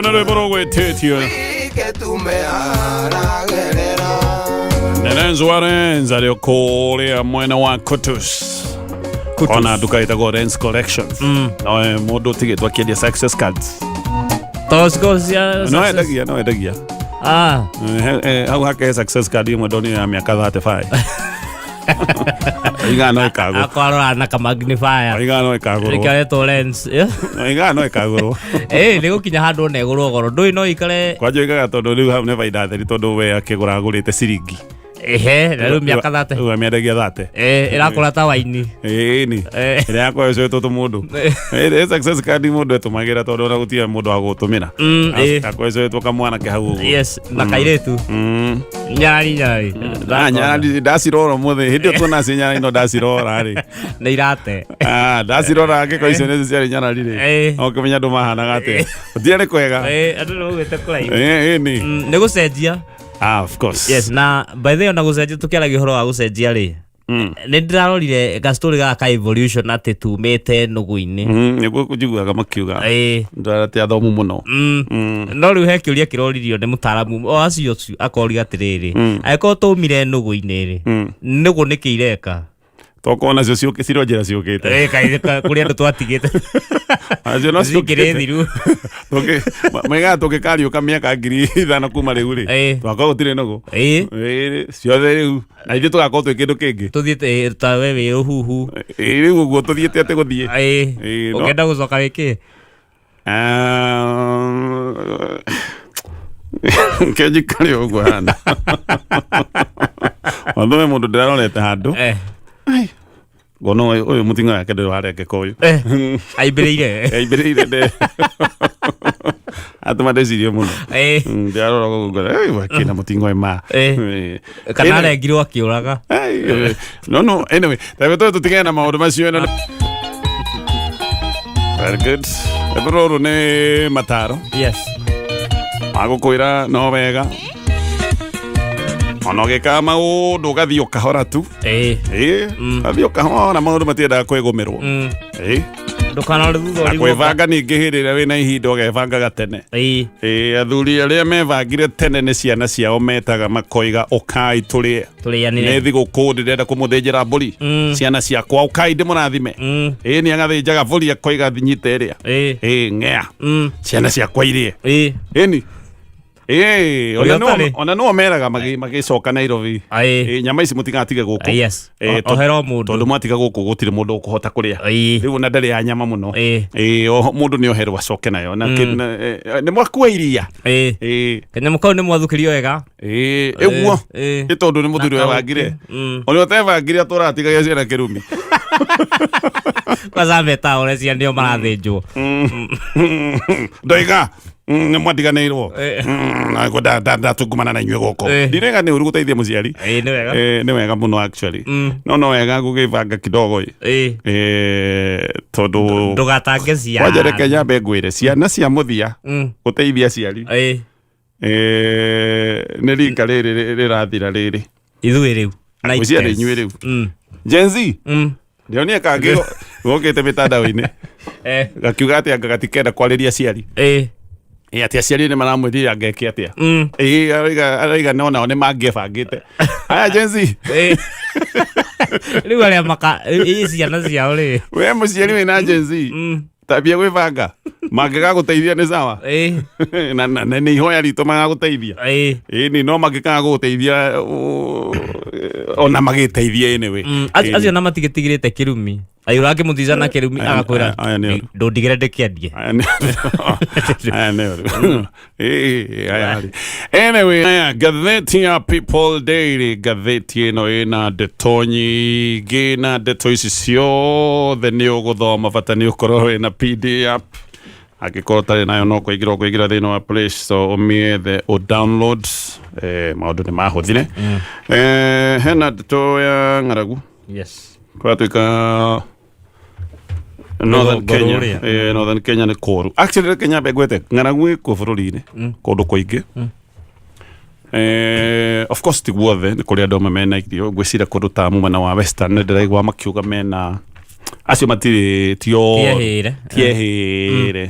Ona rwimbo gwĩtĩtio Nenenzo Arenza rĩo kũrĩa mwena wa Kutus ona nduka ĩtagwo Rens Collections no mũndũ ũtigĩtwo akĩendia success cards no endagia hau hake success card imwe ndoni ya mĩaka 35 igano ikago akorora na ka magnifier igano ikago ikaretwo lens igano ikago nĩ gũkinya handũ na igũrũ goro ndũĩ no ikare kwanja igaga tondũ rĩu hau nĩ baida theri tondũ we akĩgũra agũrĩte ciringi na rĩu mĩaka 30 rĩu amĩendagia 30 ĩrakũra ta waini ni ĩrĩa yakwa ĩcoĩtwo mũndũ success card mũndũ etũmagĩra tondũ ona gũtirĩ mũndũ wa gũtũmĩra yakwa ĩcoĩtwo kamwanake hau yes na kairĩtu nyarari ndacirora mũthĩ hĩndĩ ĩyo tuona ci nyarari no ndacirora rĩ nĩ irate ndacirora ngĩkora icio nĩ ciarĩ nyarari rĩ ũkĩmenya andũ mahanaga atĩa gũtirĩ nĩ kwega andũ nĩ maugĩte kũraihu nĩ gũcenjia of course yes na by the way ona gũcenjia tũkĩaragia ũhoro wa gũcenjia rĩ nĩ ndĩrarorire gastori gaka evolution atĩ tumĩte nũgũ-inĩ nĩguo njiguaga makiuga ndĩrarate athomu mũno no rĩu he kĩũria kĩroririo nĩ mũtaaramu o acio akoria atĩrĩrĩ angĩkorwo tũmire nũgũ-inĩ rĩ nũgũ nĩkĩ ireka toko nacio cironjera ciũkĩte kũrĩ andũ twatigĩte acio no ciũkĩrĩ thiru mega tũngĩkariũka mĩaka 5,000 kuma rĩu rĩ twakorwo gũtirĩ nũgũ ciothe rĩu na ithuĩ tũgakorwo twĩ kĩndũ kĩngĩ tũthiĩte ta we wĩ rũhuhu rĩu ũguo tũthiĩte atĩ gũthiĩ ũkenda gũcoka wĩkĩ kĩnjikari ũguo hana wathume mũndũ ndĩrarorete handũ gono ũyũ mũtingo yake ndĩrĩ warengeka ũyũ aimbĩrĩire atũma ndĩcirie mũno ndĩrarora gũkũ wakĩna mũtingo ma kana arengirwo akĩũraga no anyway tabe tũtigane na maũndũ macio very good rũrũ nĩ mataro magũkwĩra no wega ona ũgĩka maũndũ ũgathiĩ ũkahora tu ũgathiĩ ũkahora maũndũ matiendaga kwĩgũmĩrwo na kwĩbanga ningĩ hĩndĩ ĩrĩa wĩna ihinda ũgebangaga tene athuri arĩa mebangire tene nĩ ciana ciao metaga makoiga ũkai tũrĩe nĩ thigũkũ ndĩrenda kũmũthĩnjĩra mbũri ciana ciakwa ũkai ndĩmũrathime nĩ agathĩnjaga mbũri akoiga thinyite ĩrĩa ng'ea ciana ciakwa irĩe ĩni ona no meraga magĩcoka Nairobi nyama ici mũtigatige gũkũ tondũ mwatiga gũkũ gũtirĩ mũndũ ũkũhota kũrĩa rĩu ona ndarĩ ya nyama mũno mũndũ nĩ oherwo acoke nayo nĩ mwakua iria kanyamũ kau nĩ mwathukĩrio wega ĩguo nĩ tondũ nĩ mũthuri webangire ũrĩa ũtebangire atũratigagia ciana kĩrumi kwanza metaũre ciana nĩo marathĩnjwo ndoiga nĩ mwatiganĩirwo ndatungumana na inyuĩ gũkũ ndirega nĩ ũru gũteithia mũciari nĩ wega mũno actually no wega gũgĩbanga kidogo tondũ ndũgatange ciana kwanja reke nyambe ngwĩre ciana cia mũthia gũteithia ciari nĩ rika rĩrĩ rĩrathira rĩrĩ ithuĩ rĩu mũciari inyuĩ rĩu Gen Z ndĩonire kangĩ gũkĩte mĩtandao-inĩ gakiuga atĩ anga gatikenda kwarĩria ciari ati aciari nĩ maramwĩrire angeke atĩa araiga nonao nĩ mangĩbangĩte aya Gen Z rĩu arĩa maka ciana ciao rĩ we mũciari wĩna Gen Z tabia gwĩbanga mangĩga gũteithia nĩ sawa na nĩ ihoya ritũ magagũteithia ĩni no mangĩkaga gũgũteithia ona magĩteithia anyway acio na matigĩtigĩrĩte kĩrumi ayũra akĩmũthica na kĩrumi agakwĩra ndũndigĩre ndĩkĩendie anyway ngathĩti ya People Daily ngathĩti ĩno ĩna ndeto nyingĩ na ndeto ici ciothe nĩ ũgũthoma bata nĩ ũkorwo wĩna PDF angĩkorwo tarĩ nayo no kũingĩra thĩinĩ wa Play Store ũmĩethe download maũndũ nĩ mahũthire hena ndeto ya ng'aragu kwatuĩka Northern Kenya Northern Kenya nĩ kũru actually Kenya begwete ng'aragu ĩkuo bũrũri-inĩ kũndũ kũingĩ of course ti guothe nĩ kũrĩ andũ mena irio ngwĩciria kũndũ ta mwena wa Western nĩ ndĩraigua makiuga mena acio matirĩ tiehĩre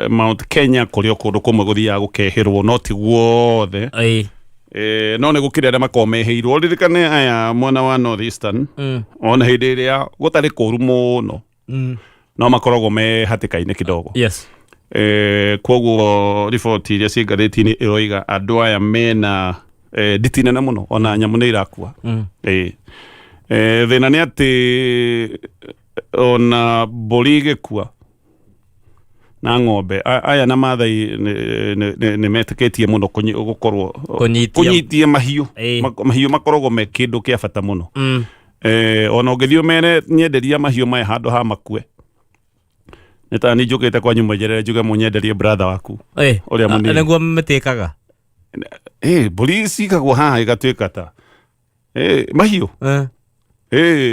Mt.Kenya kurio kundu kumwe guthia gukehirwo no ti guothe no nä gå kä rä arä a makorwo meheirwo ririkane aya mwena wa North Eastern ona hä ndä ä rä a gå tarä kå ru må no no makoragwo me hatä ka-inä kidogo koguo riboti iria ciängarä tie-inä ä roiga andå aya mena nditinene må no ona nyamå nä irakua thä na nä atä ona mbåri igä kua na ng'ombe aya na mathai nä metäkätie må no gå korwo kånyitie mahiå makoragwo me kä ndå kä a bata må no ona å ngä thiä mene nyenderia mahiå maya handå ha makue nä ta nä njå kä te kwa nyumba njerere njuge må nyenderie brother waku å rä a må niguo mä kaga mbåri cikagwo haha ä gatuä ka ta mahiå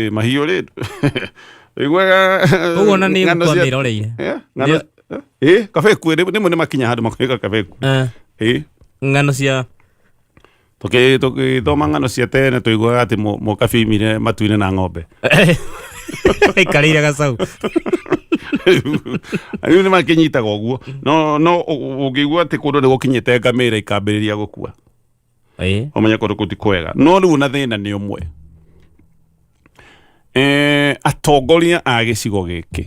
mahiå rä iguaga uguo na nä ngwa mä roreire kabeku rĩmwe nĩ makinya handũ makoiga kabeku ng'ano cia tũgĩthoma ng'ano cia tene tũiguaga atĩ mũkabi oimire matu-inĩ na ng'ombe aikarĩire gacaũ rĩu nĩ makĩnyitaga ũguo no ũngĩigua atĩ kũndũ nĩ gũkinyĩte ngamĩra ikambĩrĩria gũkua ũmenye kũndũ gũti kwega no rĩu na thĩna nĩ ũmwe atongoria a gĩcigo gĩkĩ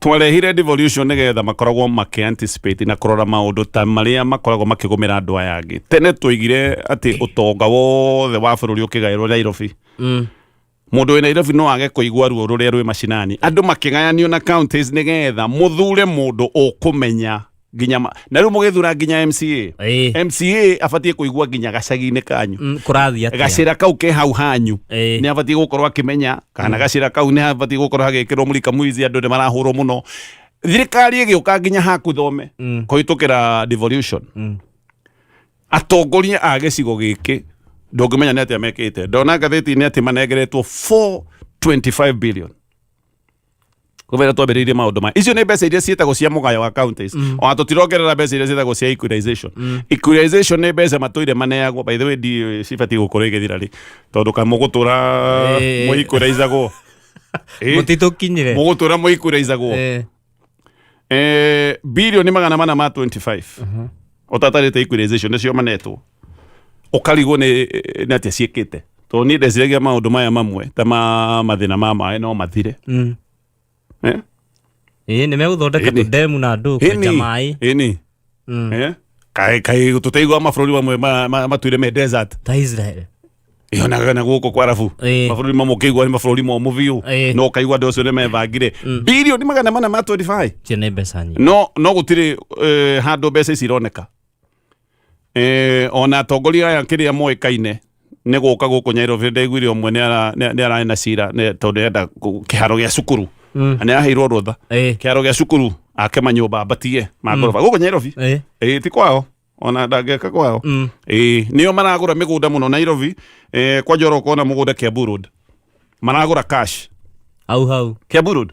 twarehire devolution nigetha makoragwo maki-anticipate na kurora maundu ta maria makoragwo makigumira andu aya angi tene tuigire ati utonga wothe wa bururi ukigairwo Nairobi mundu wina Nairobi no age kuigua ruo ruria rwi macinani andu makigayanio na counties nigetha muthure mundu ukumenya ginya na riu mugithura ginya MCA abatie kuigua ginya gacagi-ini kanyu kurathia gacira kau ke hau hanyu ni abatie gukorwo akimenya kana gacira kau ni abatie gukorwo agikirwo mulika mwizi andu ni marahurwo muno thirikari igiuka ginya haku thome kuhitukira devolution atongoria a gicigo giki ndungimenya ni atia mekite ndona ngatheti-ini ati manegeretwo 425 billion kuvera twambĩrĩirie maũndũ maya icio nĩ mbeca iria ciĩtagwo cia mũgayo wa counties ona tũtirongerera mbeca iria ciĩtagwo cia equalization equalization nĩ mbeca matũire maneagwo by the way cibatiĩ gũkorwo igĩthira rĩ tondũ kamũgũtũra mũequalizagwo mũtitũkinyire mũgũtũra mũequalizagwo bilioni 425 ũtatarĩte equalization nĩcio manetwo ũkarigwo nĩ atĩa ciĩkĩte tondũ niĩ ndeciragia maũndũ maya mamwe ta mathĩna ma maĩ no mathire nä megåthondeka tå ndemu na andå kwenja maä kaä tå teigua mabå rå ri mamwe matuire me desert ta Israel onaga na gå kwa arabu mabå rå ri mamwe kä igua nä mabå rå ri momå biå no kaigua andå acio nä mebangire bilioni 425 cio nä mbeca nyingä no gå tirä handå mbeca ici ironeka ona atongoria aya kä rä a moäkaine nä gå ka gå kå Nairobi ndaiguire å mwe nä ararä na cira tondå enda kä haro gä a cukuru nä aheirwo rutha kä haro gä a cukuru ake manyå mbatie magoroba gå kå Nairobi ti kwao ona ndangĩaka kwao nĩo maragũra mĩgũnda mũno Nairobi kwa Njoro kona mũgũnda Kiambu Road maragũra cash hau Kiambu Road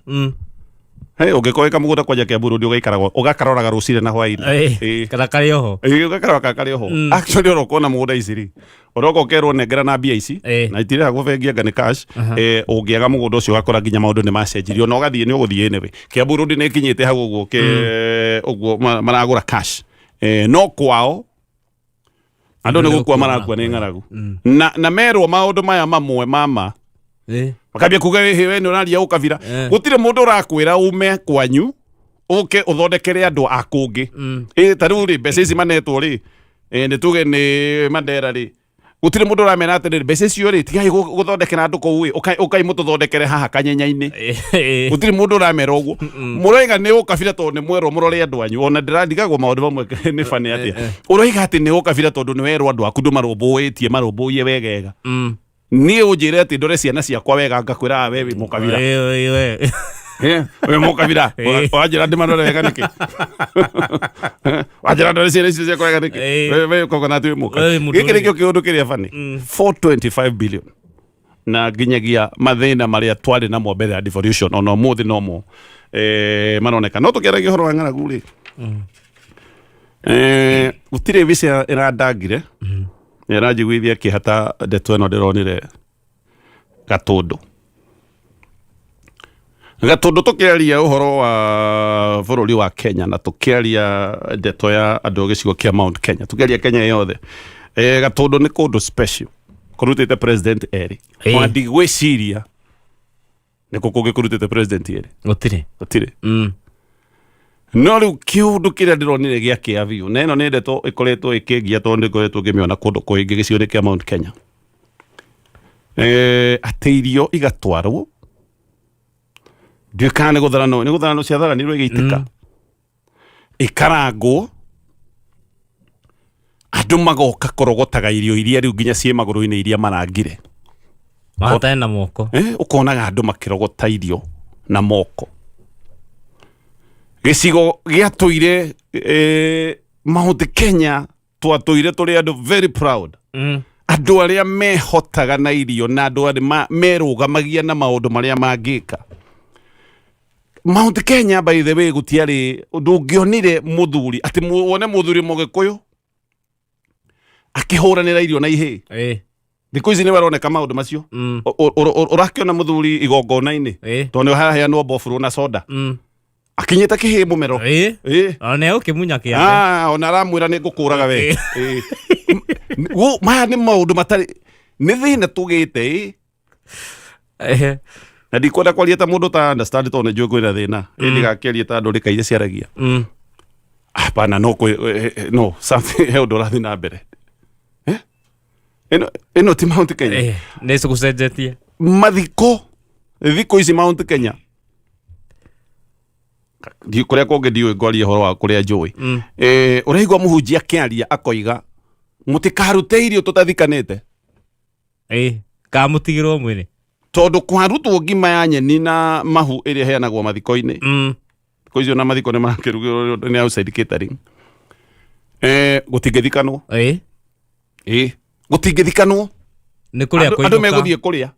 ũngĩkoeka mũgũnda kwanja Kiambu Road ũgakaroraga rũciinĩ na hwainĩ kana karĩ oho ũgakaroraga karĩ oho actually ũrokona mũgũnda iciri ũroka ũkerwo nengera na mbia ici na itirĩga gũbengia anga nĩ cash ũngĩaga mũgũnda ũcio ũgakora nginya maũndũ nĩ macenjirio na ũgathiĩ nĩ ũgũthiĩ anyway Kiambu Road nĩ ĩkinyĩte hau ũguo maragũra cash no kwao andũ nĩ gũkua marakua nĩ ng'aragu na merwo maũndũ maya mamwe mama makambia kuga we nĩ ũraria ũkabira gũtirĩ mũndũ ũrakwĩra ume kwanyu ũke ũthondekere andũ a kũngĩ ta rĩu rĩ mbeca ici manetwo rĩ nĩ tuge nĩ Mandera rĩ gũtirĩ mũndũ ũramera atĩrĩrĩ mbeca icio rĩ tigai gũthondekera andũ kũu ũkai mũtũthondekere haha Kanyenya-inĩ gũtirĩ mũndũ ũramera ũguo mũroiga nĩ ũkabira tondũ nĩ mwerwo mũrore andũ anyu ona ndĩrathigagwo maũndũ mamwe nĩ bane atĩa ũroiga atĩ nĩ ũkabira tondũ nĩ werwo andũ aku ndũmarũmbũĩtie marũmbũiye wegega niĩ ũnjĩre atĩ ndore ciana ciakwa wega ngakwĩra we wĩ mũkabira we mũkabira wanjĩra ndĩmarore wega nĩkĩ wanjĩra ndore ciana icio ciakwa wega nĩkĩ we kokonati wĩ mũka gĩkĩ nĩkĩo kĩũndũ kĩrĩa bani 425 billion na nginyagia mathĩna marĩa twarĩ namo mbere ya devolution ona ũmũthĩ nomo maroneka no tũkĩaragia ũhoro wa ng'aragu rĩ gũtirĩ visa ĩrandangire nĩaranjiguithia kĩhata ndeto ĩno ndĩronire Gatũndũ Gatundu tukiaria uhoro wa bururi wa Kenya na tukiaria ndeto ya andu gicigo kia Mt.Kenya tukiaria Kenya yothe Gatundu ni kundu special kurutite president eri mwandi gwiciria ni kukuge kurutite president eri gutire no riu kiundu kiria ndironire gia kiaviu na ino ni ndeto ikoretwo ikigia tondu ikoretwo ngimiona kundu kuingi gicigo kia Mt.Kenya ateirio igatwarwo Dukane gutharano cia tharanirwo igeitika ikarangwo andu magoka korogotaga irio iria riu nginya cie maguru-ini iria marangire mata na moko ukonaga andu makirogota irio na moko gicigo giatoire Mt.Kenya twatoire turi andu very proud andu aria mehotaga na irio na andu aria merugamagia na maundu maria mangika Mt.Kenya by the way gutiari ndungionire muthuri ati wone muthuri Mugikuyu akihuranira irio na ihe thiku ici ni baroneka maundu macio urakiona muthuri igongona-ini tondu haha no bofuru na soda akinyita kihi mumero ona ukimunya kia ona aramwira ni ngukuraga we maya ni maundu matari ni thina tugite na ndikwenda kwaria ta mundu ta understand tondu njui kwina thina indi gakiaria ta andu rika iria ciaragia hapana no something held urathi na mbere ino ti Mt.Kenya nä gucenjetie mathiko thiko ici Mt.Kenya di kuria konge ndiwe ngwaria horo wa kuria njui uraigwa muhunjia akiaria akoiga mutikarute irio tutathikanite kamutigirwo mwiri tondu kwarutwo ngima ya nyeni na mahu iria heanagwo mathiko-ini ko icio na mathiko ni marakirugirwo ni outside catering gutingithikanwo gutingithikanwo ni kuria kuinuka andu meguthie kuria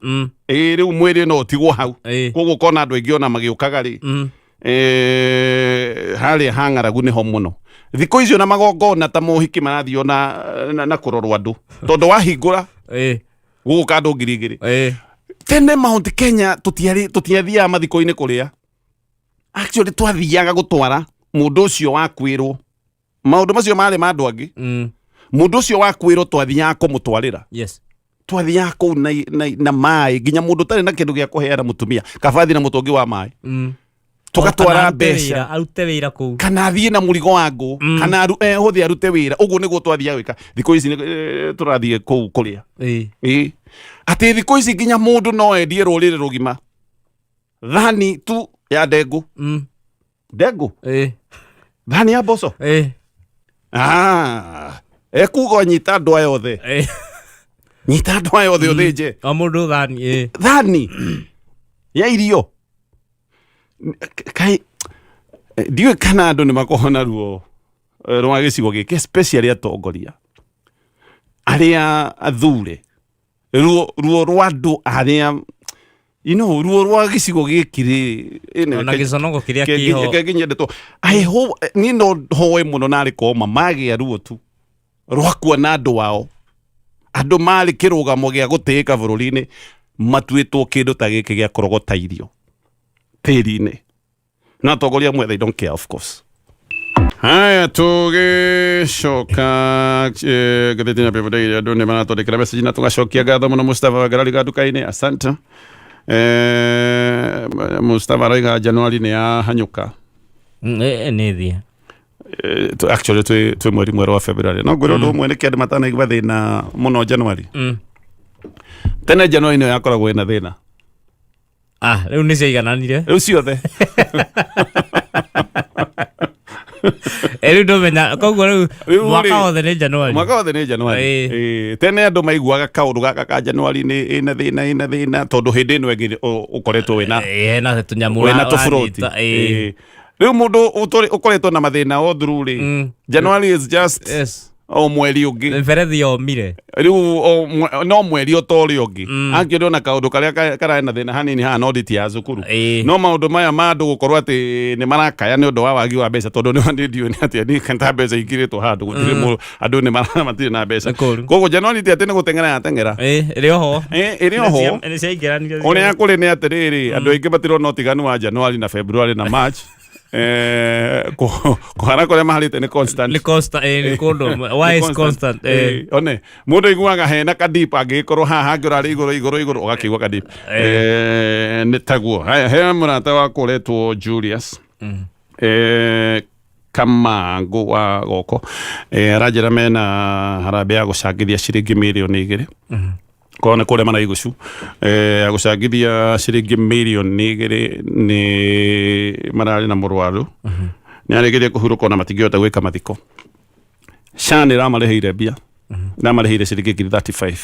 riu mwiri no tigwo hau koguo kona andu aingi ona magiukaga ri haria hang'aragu niho muno thiko icio na magongona ta mohiki marathio na kurorwo andu tondu wahingura guguka andu ngiri igiri tene Mt.Kenya tutiathia mathiko-ini kuria actually twathiaga gutwara mundu ucio wakwirwo maundu macio mari mandu angi mundu ucio wakwirwo twathiaga kumutwarira twathiaga kuu na mai nginya mundu tari na kindu gia kuheana mutumia kabathi na mutungi wa mai tugatwara mbeca arute wira kuu kana thie na murigo wangu kana huthi arute wira uguo niguo twathia gwika thiko ici turathie kuu kuria ati thiko ici nginya mundu no endie rurire rugima thani tu ya ndengu ndengu thani ya mboco ekuga nyita andu aya othe nyita andu aya othe uthinje o mundu thani ya irio kai ndiwe kana andu ni makohona ruo rwa gicigo giki especially atongoria aria athure ruo rwa andu aria ruo rwa gicigo giki ri ona giconogo kiria kiho kinyendetwo I hope ni no hoe muno nari koma magia ruo tu rwa kuona andu wao andu mari kirugamo gia gutika bururi-ini matuitwo kindu ta giki gia kurogota irio tiri-ini na atongoria mwe they don't care of course. Haya tugicoka gathetinya pepo dai andu ni maratondekera message na tugacokia ngatho muno Mustafa Wagarari gaduka-ini asante Mustafa roiga Januari ni ya hanyuka ni thia actually twi mweri mweru wa February no ngwira ndu mwene kiandi matana igwa thina muno Januari tene Januari ni yakoragwo ina thina riu ni ciaigananire riu ciothe riu ndomenya koguo riu mwaka wothe ni Januari tene andu maiguaga kaundu gaka ka Januari ni ina thina tondu hindi ino engi ukoretwo wina tunyamu wina tofuroti riu mundu ukoretwo na mathina all through ri January is just o mweri ungi mberethi yomire riu no mweri otori ungi angĩona na kaundu karia karae na thina hanini ha audit ya cukuru no maundu maya ma andu gukorwo ati ni marakaya ni undu wa wagi wa mbeca tondu ni wandidio ni ati ni kanta mbeca ikiritwo handu gutire andu ni maramati na mbeca koguo Januari ti ati ni guteng'era yateng'era iri oho ni ciaingĩranire uria kuri ni atiriri andu aingi matirona utiganu wa Januari na February na March kuhana kuria maharite ni constant ni kundu why is constant one mundu iguaga hena kadip angikorwo haha ngirari iguru ugakigwa kadip ni taguo he murata wa kuretwo Julius Kamangu wa goko arajira mena harambe ya gucangithia ciringi mirioni 2 kone kule mana igucu agucangithia ciringi mirioni 2 ni marari na murwaru ni arigirie kuhuruka na matingihota gwika mathiko SHA ni ramarihire bia na marihire ciringi 35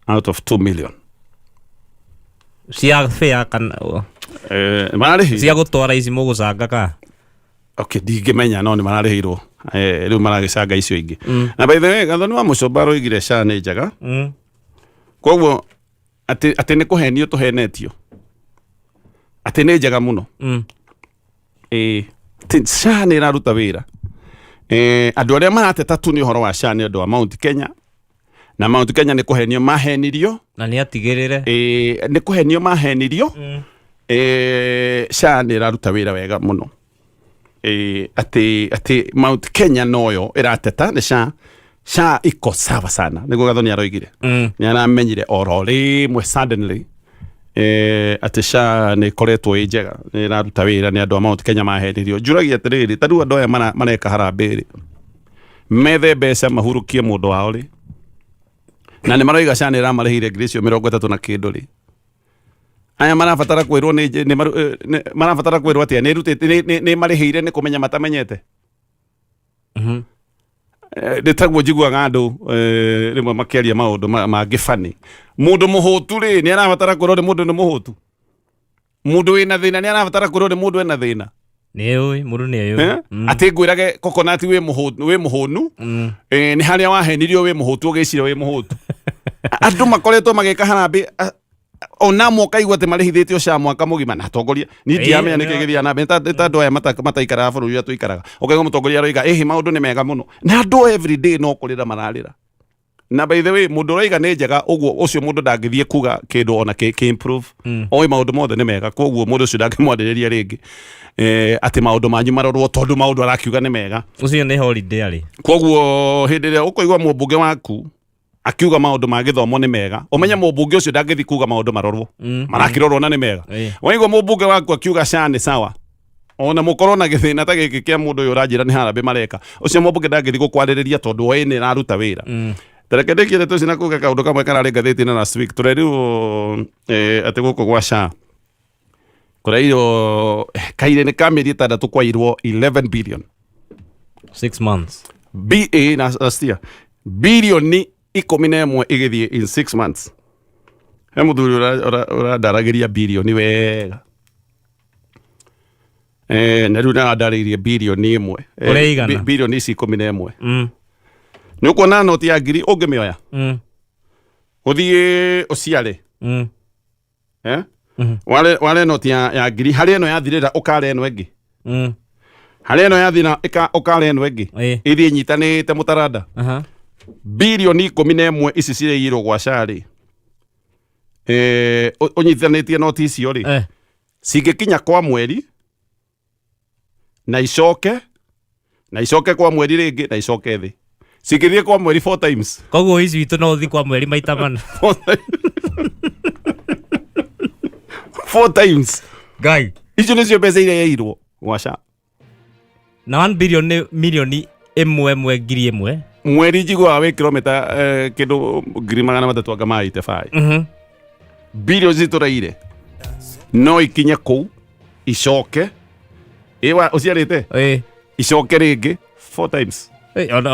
out of 2 million cia fea kana mararihi cia gutwara ici mugucanga ka okay ndingimenya no ni mararihirwo riu maragicanga icio ingi na by the way gathoni wa Muchomba roigire SHA ni njaga koguo ati ni kuhenio tuhenetio ati ni njaga muno SHA ni iraruta wira andu aria marateta tu ni uhoro wa SHA ni andu wa Mt.Kenya na Mt.Kenya ni kuhenio mahenirio na ni atigirire ni kuhenio mahenirio SHA ni iraruta wira wega muno ati Mt.Kenya noyo irateta ni SHA iko sawa sana niguo gathoni aroigire ni aramenyire oro rimwe suddenly ati SHA ni koretwo njega ni iraruta wira ni andu a Mt.Kenya mahenirio njuragia atiriri tariu andu aya mareka harambe methe mbeca mahurukie mundu wao ri na ni maroiga SHA ni ramarihire ngiricio 30 na kindu ri aya marabatara kwirwo ni marabatara kwirwo atia ni rutite ni marihire ni kumenya matamenyete ndetaguo njiguaga andu rimwe makiaria maundu mangifani mundu muhutu ri ni arabatara kwirwo ni mundu ni muhutu mundu wina thina ni arabatara kwirwo ni mundu ena thina ni uy mundu ni uy ati ngwirage coconut wi muhunu ni haria wahenirio wi muhutu ugicira wi muhutu andu makoretwo magika harambe ona mwaka igwa te marihithitio SHA mwaka mugima na tongoria ni ndiamenya niki githia na benta andu aya mataikara bururi atu ikaraga ukaiga mutongoria roiga maundu ni mega muno na andu every day no kurira mararira na by the way mundu roiga ni njega uguo ucio mundu ndangithie kuga kindu ona ki improve oi maundu mothe ni mega koguo mundu ucio ndangimwandiriria ringi ati maundu manyu marorwo tondu maundu arakiuga ni mega ucio ni holiday ari koguo hindi ria ukoigwa mumbunge waku akiuga maundu ma githomo ni mega umenya mumbunge ucio ndangithi kuga maundu marorwo marakirorwo na ni mega waigwa mumbunge waku akiuga SHA ni sawa ona mukorwo na githina ta giki kia mundu uyu uranjira ni harambe mareka ucio mumbunge ndangithi gukwariria tondu we ni raruta wira terekedekire tu sina kuga kaundu kamwe karari ngathiti na last week tureriu ati guku gwa SHA kuraiyo kaire ni kamiri 6 kwairwo 11 billion 6 months na last year billion ni 11 igithie in 6 months he muthuri uradaragiria billion wega na riu ndaririe billion imwe billion ici 11 ni ukuona noti ya ngiri ungimioya uthie uciare wale noti ya ngiri hari eno yathirira ukare eno ingi hari eno yathina ukare eno ingi ithie nyitanite mutaranda bilioni 11 ici cireirwo gwa SHA ri unyitithanitie noti icio ri cingikinya kwa mweri na icoke kwa mweri ringi na icoke thi cingithie kwa mweri 4 times koguo ici witu no uthi kwa mweri maita mana 4 times guy icio nicio mbeca iria yairwo gwa SHA na 1 billion ni milioni imwe ngiri imwe mweri njiguaga wi kilomita kindu 300 anga maite bai billion cituraire no ikinye kuu icoke iwa uciarite icoke ringi 4 times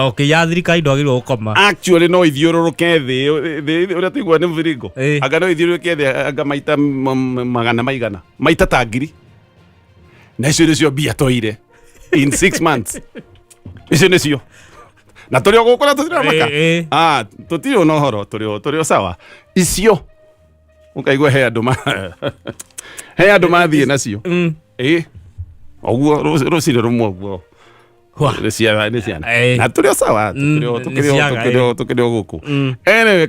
okay ya thirikari ndwagirwo gukoma actually no ithiururuke thi uria tuigua ni mviringo anga no ithiururuke thi anga maita magana maigana maita ta ngiri na icio nicio mbia toire in 6 months icio nicio na turi o gukura tutiramaka tutiri o nohoro turi o sawa icio ukaigua he andu mathie nacio oguo ruciri rumwe oguo ni ciana na turi o sawa tukiri o guku anyway